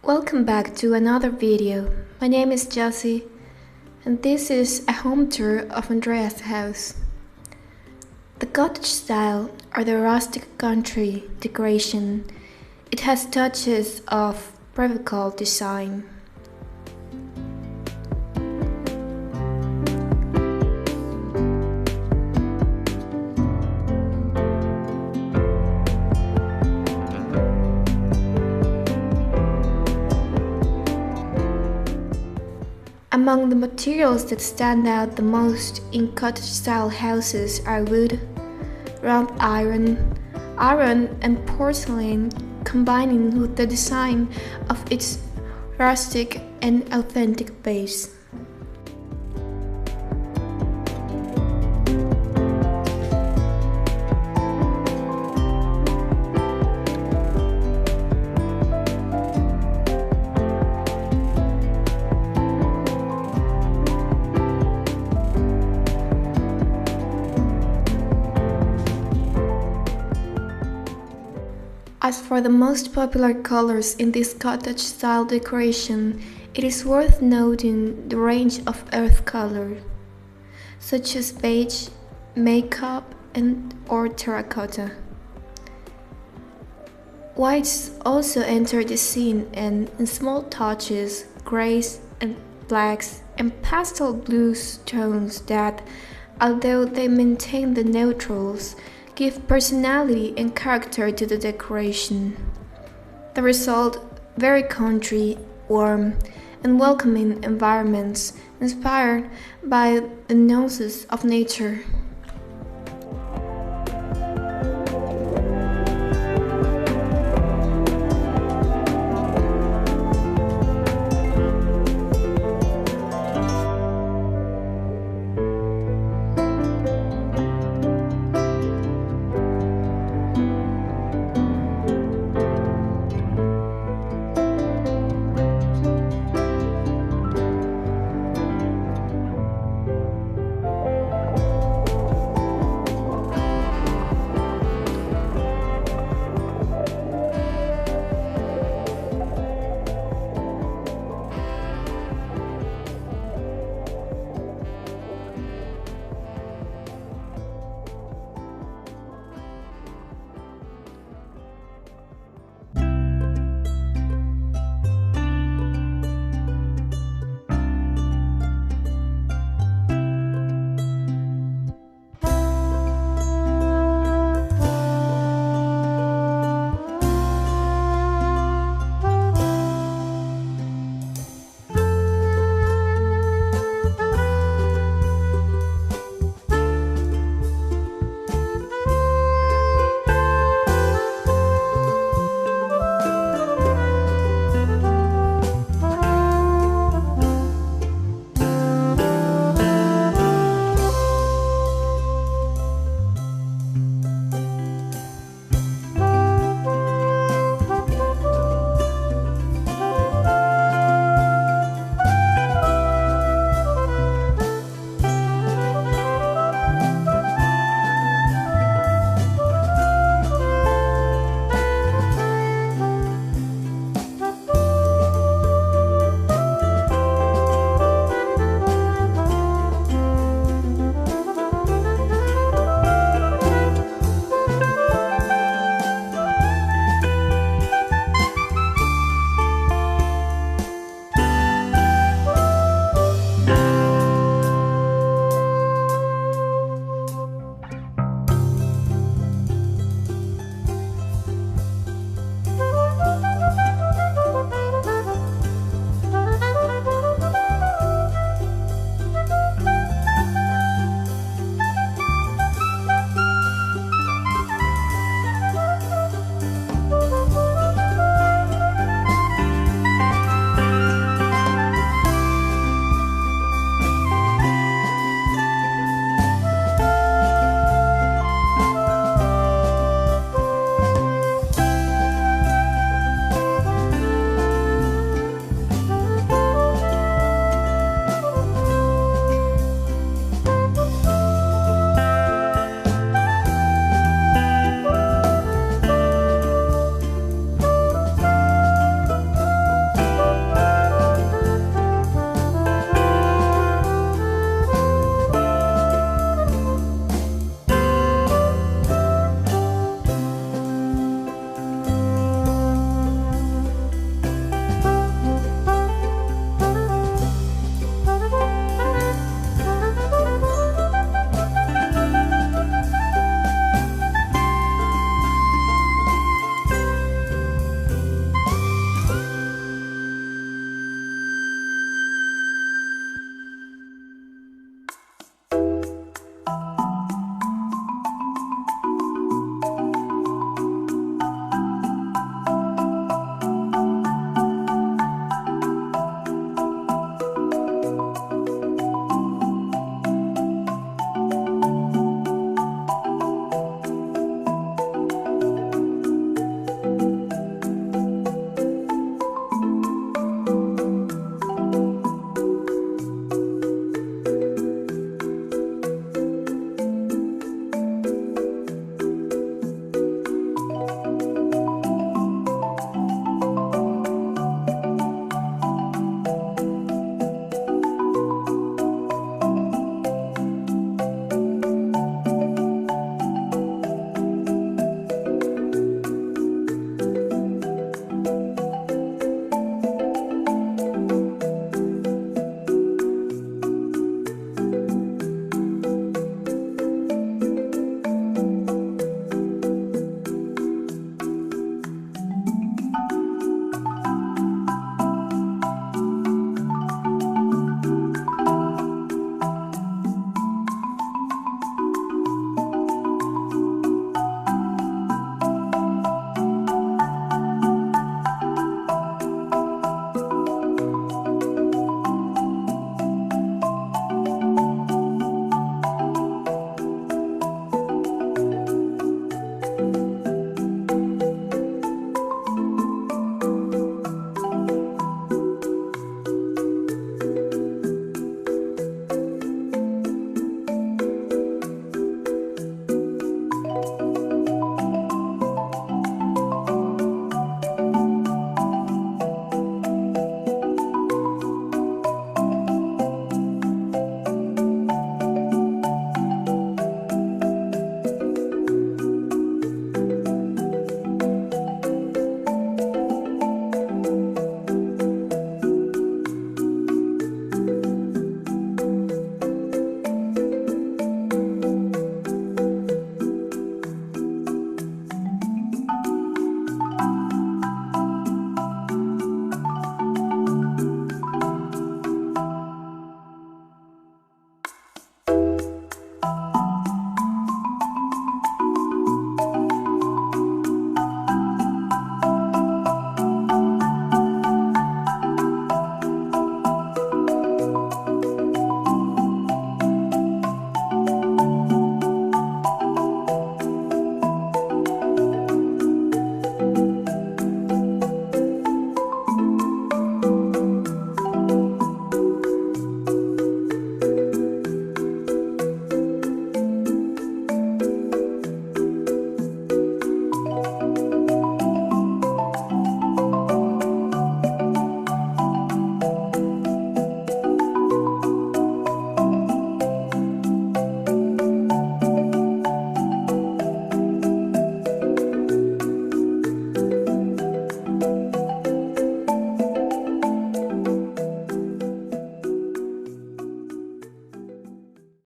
Welcome back to another video. My name is Jossie and this is a home tour of Andrea's house. The cottage style or the rustic country decoration, it has touches of Provencal design. Among the materials that stand out the most in cottage-style houses are wood, wrought iron and porcelain, combining with the design of its rustic and authentic base. As for the most popular colors in this cottage-style decoration, it is worth noting the range of earth color, such as beige, makeup, or terracotta. Whites also enter the scene and in small touches, grays and blacks and pastel blues tones that, although they maintain the neutrals, give personality and character to the decoration. The result, very country, warm, and welcoming environments inspired by the nuances of nature.